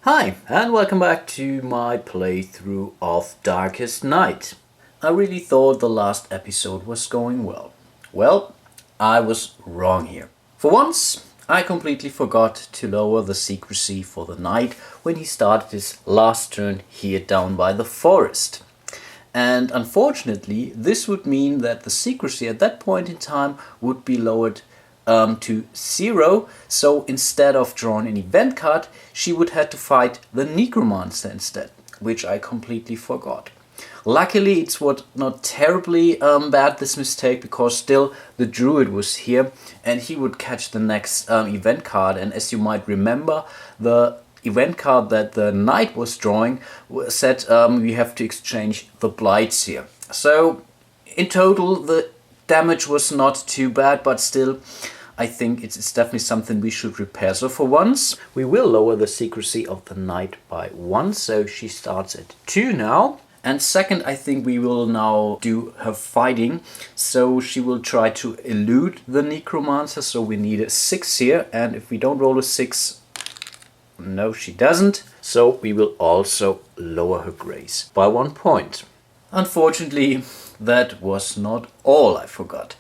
Hi, and welcome back to my playthrough of Darkest Night. I really thought the last episode was going well. Well, I was wrong here. For once, I completely forgot to lower the secrecy for the knight when he started his last turn here down by the forest. And unfortunately, this would mean that the secrecy at that point in time would be lowered to 0. So instead of drawing an event card, she would have to fight the Necromancer instead, which I completely forgot. Luckily, it's not terribly bad, this mistake, because still the druid was here and he would catch the next event card. And as you might remember, the event card that the knight was drawing said we have to exchange the blights here. So in total the damage was not too bad, but still I think it's definitely something we should repair. So for once we will lower the secrecy of the knight by 1, so she starts at 2 now. And second, I think we will now do her fighting. So she will try to elude the Necromancer, so we need a 6 here, and if we don't roll a 6, no, she doesn't. So we will also lower her grace by 1 point. Unfortunately, that was not all. I forgot.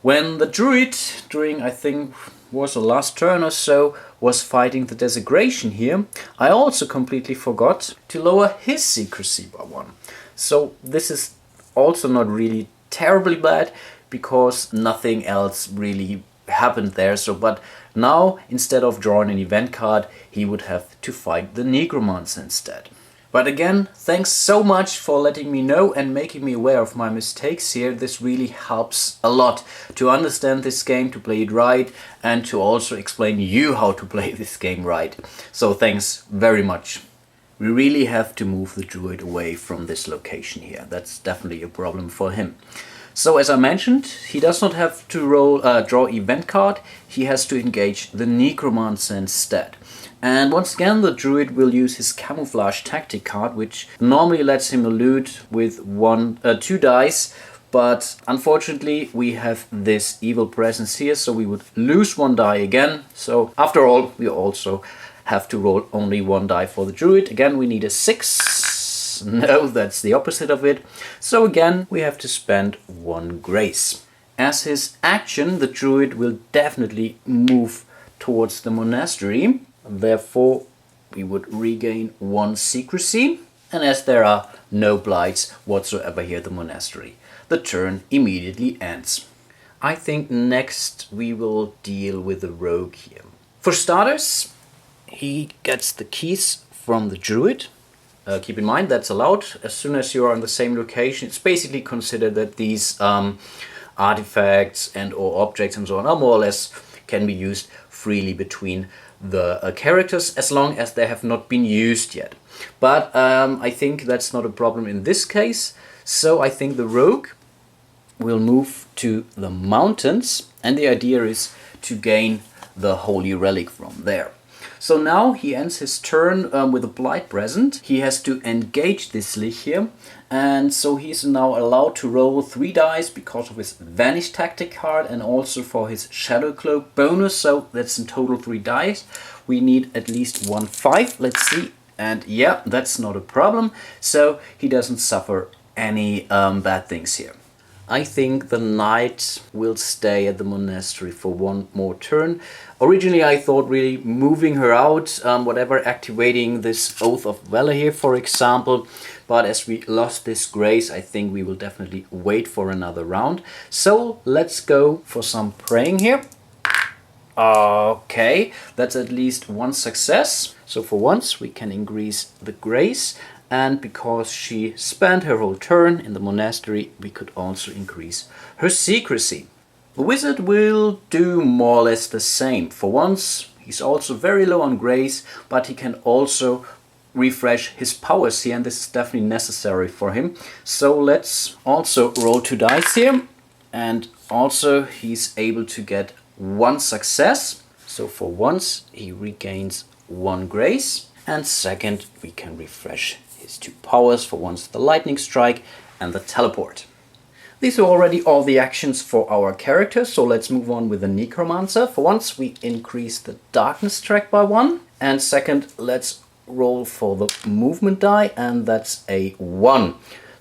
When the druid, during I think was the last turn or so, was fighting the desecration here, I also completely forgot to lower his secrecy by 1. So this is also not really terribly bad, because nothing else really happened there. So but now instead of drawing an event card, he would have to fight the Necromancer instead. But again, thanks so much for letting me know and making me aware of my mistakes here. This really helps a lot to understand this game, to play it right, and to also explain you how to play this game right. So thanks very much. We really have to move the druid away from this location here. That's definitely a problem for him. So as I mentioned, he does not have to draw event card. He has to engage the Necromancer instead. And once again, the druid will use his camouflage tactic card, which normally lets him elude with 2 dice. But unfortunately, we have this evil presence here, so we would lose 1 die again. So after all, we also have to roll only 1 die for the druid. Again, we need a 6. No, that's the opposite of it. So again, we have to spend 1 grace. As his action, the druid will definitely move towards the monastery. Therefore, we would regain 1 secrecy. And as there are no blights whatsoever here at the monastery, the turn immediately ends. I think next we will deal with the rogue here. For starters, he gets the keys from the druid. Keep in mind that's allowed. As soon as you are on the same location, it's basically considered that these artifacts and or objects and so on are more or less can be used freely between the characters as long as they have not been used yet. But I think that's not a problem in this case. So I think the rogue will move to the mountains, and the idea is to gain the holy relic from there. So now he ends his turn with a blight present. He has to engage this lich here, and so he's now allowed to roll 3 dice because of his vanish tactic card and also for his shadow cloak bonus. So that's in total 3 dice. We need at least 1 5. Let's see. And yeah, that's not a problem. So he doesn't suffer any bad things here. I think the knight will stay at the monastery for 1 more turn. Originally I thought really moving her out, whatever, activating this Oath of Valor here for example. But as we lost this grace, I think we will definitely wait for another round. So let's go for some praying here. Okay, that's at least 1 success. So for once we can increase the grace. And because she spent her whole turn in the monastery, we could also increase her secrecy. The wizard will do more or less the same. For once, he's also very low on grace, but he can also refresh his powers here, and this is definitely necessary for him. So let's also roll 2 dice here. And also he's able to get 1 success. So for once, he regains 1 grace. And second, we can refresh his 2 powers, for once the lightning strike and the teleport. These are already all the actions for our character, so let's move on with the Necromancer. For once we increase the darkness track by 1, and second let's roll for the movement die, and that's a 1.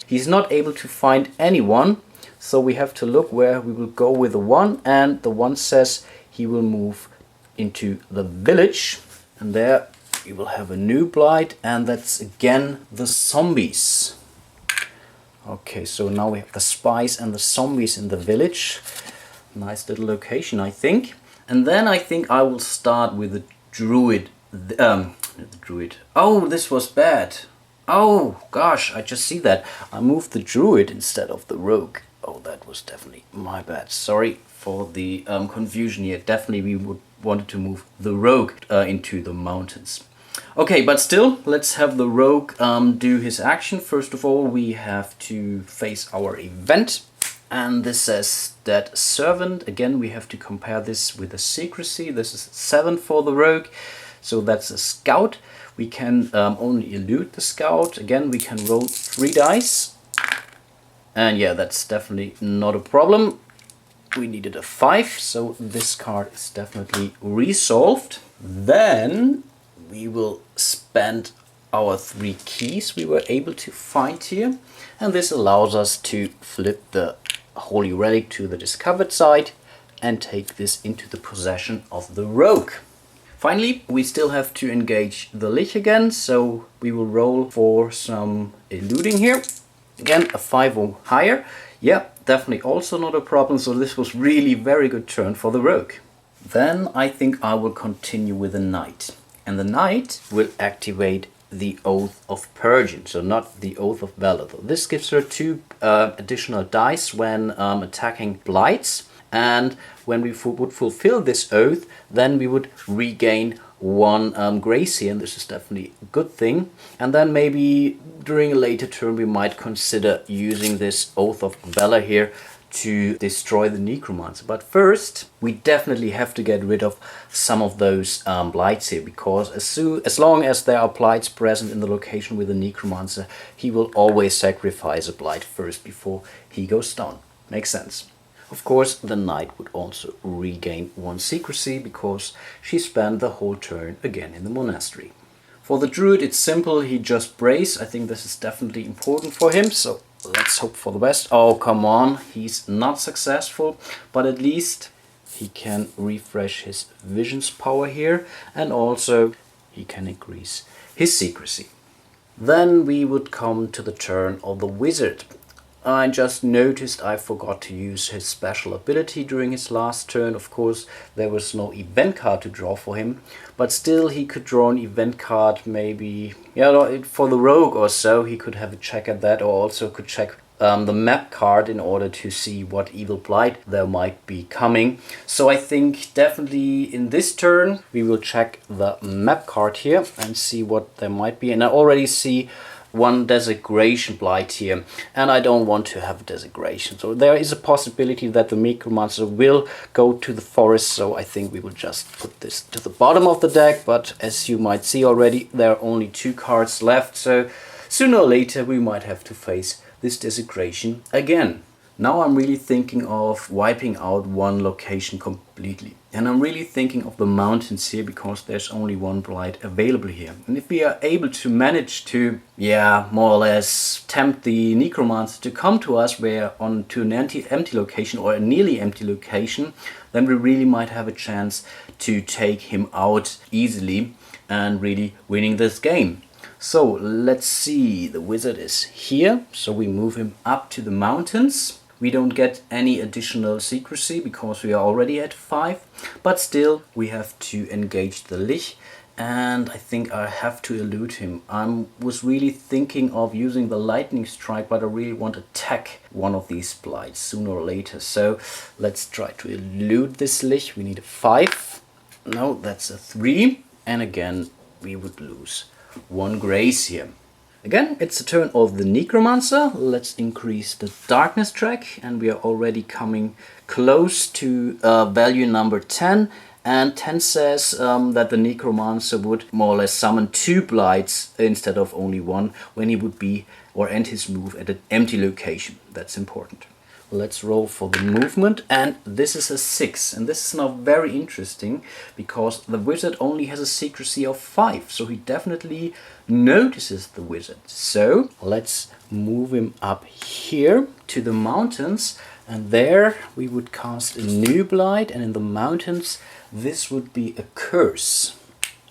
He's not able to find anyone, so we have to look where we will go with the 1, and the 1 says he will move into the village, and there we will have a new blight, and that's again the zombies. Okay, so now we have the spies and the zombies in the village. Nice little location, I think. And then I think I will start with the druid. The druid. Oh, this was bad. Oh gosh, I just see that. I moved the druid instead of the rogue. Oh, that was definitely my bad. Sorry for the confusion here. Definitely we would wanted to move the rogue into the mountains. Okay, but still, let's have the rogue do his action. First of all, we have to face our event. And this says that servant. Again, we have to compare this with the secrecy. This is 7 for the rogue. So that's a scout. We can only elude the scout. Again, we can roll 3 dice. And yeah, that's definitely not a problem. We needed a 5, so this card is definitely resolved. Then we will spend our 3 keys we were able to find here. And this allows us to flip the Holy Relic to the discovered side and take this into the possession of the rogue. Finally, we still have to engage the Lich again, so we will roll for some eluding here. Again, a 5 or higher. Yeah, definitely also not a problem, so this was really very good turn for the rogue. Then I think I will continue with the knight. And the knight will activate the Oath of Purging, so not the Oath of Valor. This gives her 2 additional dice when attacking blights, and when we would fulfill this oath, then we would regain 1 grace here, and this is definitely a good thing. And then maybe during a later turn we might consider using this Oath of Valor here to destroy the Necromancer. But first, we definitely have to get rid of some of those blights here, because as long as there are blights present in the location with the Necromancer, he will always sacrifice a blight first before he goes down. Makes sense. Of course, the knight would also regain 1 secrecy, because she spent the whole turn again in the monastery. For the druid, it's simple. He just brace. I think this is definitely important for him, so let's hope for the best. Oh, come on. He's not successful, but at least he can refresh his vision's power here, and also he can increase his secrecy. Then we would come to the turn of the wizard. I just noticed I forgot to use his special ability during his last turn. Of course, there was no event card to draw for him, but still he could draw an event card, maybe for the rogue or so. He could have a check at that, or also could check the map card in order to see what evil blight there might be coming. So I think definitely in this turn we will check the map card here and see what there might be. And I already see 1 desecration blight here, and I don't want to have a desecration, so there is a possibility that the Necromancer will go to the forest, so I think we will just put this to the bottom of the deck. But as you might see already, there are only 2 cards left, so sooner or later we might have to face this desecration again. Now I'm really thinking of wiping out 1 location completely. And I'm really thinking of the mountains here, because there's only 1 blight available here. And if we are able to manage to, more or less tempt the Necromancer to come to us to an empty location, or a nearly empty location, then we really might have a chance to take him out easily and really winning this game. So let's see, the wizard is here, so we move him up to the mountains. We don't get any additional secrecy because we are already at 5, but still we have to engage the Lich, and I think I have to elude him. I was really thinking of using the lightning strike, but I really want to attack 1 of these blights sooner or later. So let's try to elude this Lich. We need a 5. No, that's a 3, and again we would lose 1 grace here. Again, it's the turn of the Necromancer. Let's increase the darkness track, and we are already coming close to value number 10. And 10 says that the Necromancer would more or less summon 2 blights instead of only 1 when he would be or end his move at an empty location. That's important. Let's roll for the movement, and this is a 6, and this is now very interesting because the wizard only has a secrecy of 5, so he definitely notices the wizard. So let's move him up here to the mountains, and there we would cast a new blight, and in the mountains this would be a curse.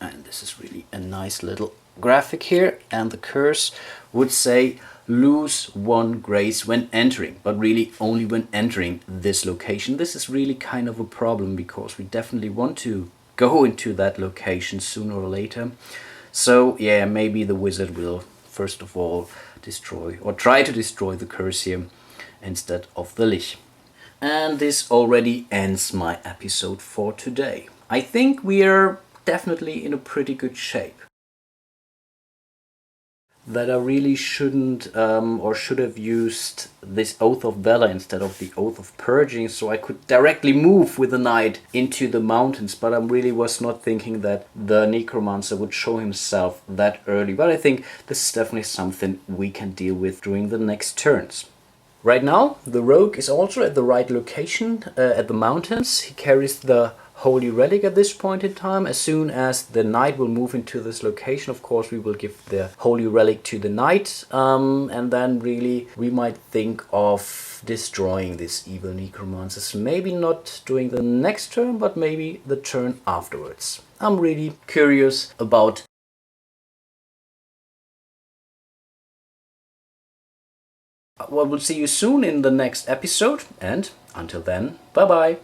And this is really a nice little graphic here, and the curse would say lose 1 grace when entering, but really only when entering this location. This is really kind of a problem because we definitely want to go into that location sooner or later. So yeah, maybe the wizard will first of all destroy or try to destroy the curse here instead of the Lich. And this already ends my episode for today. I think we are definitely in a pretty good shape. That I really shouldn't or should have used this Oath of Valor instead of the Oath of Purging, so I could directly move with the knight into the mountains, but I really was not thinking that the Necromancer would show himself that early. But I think this is definitely something we can deal with during the next turns. Right now, the rogue is also at the right location, at the mountains. He carries the Holy Relic at this point in time. As soon as the knight will move into this location, of course, we will give the Holy Relic to the knight. And then really, we might think of destroying this evil Necromancers. Maybe not during the next turn, but maybe the turn afterwards. I'm really curious about. Well, we'll see you soon in the next episode, and until then, bye bye.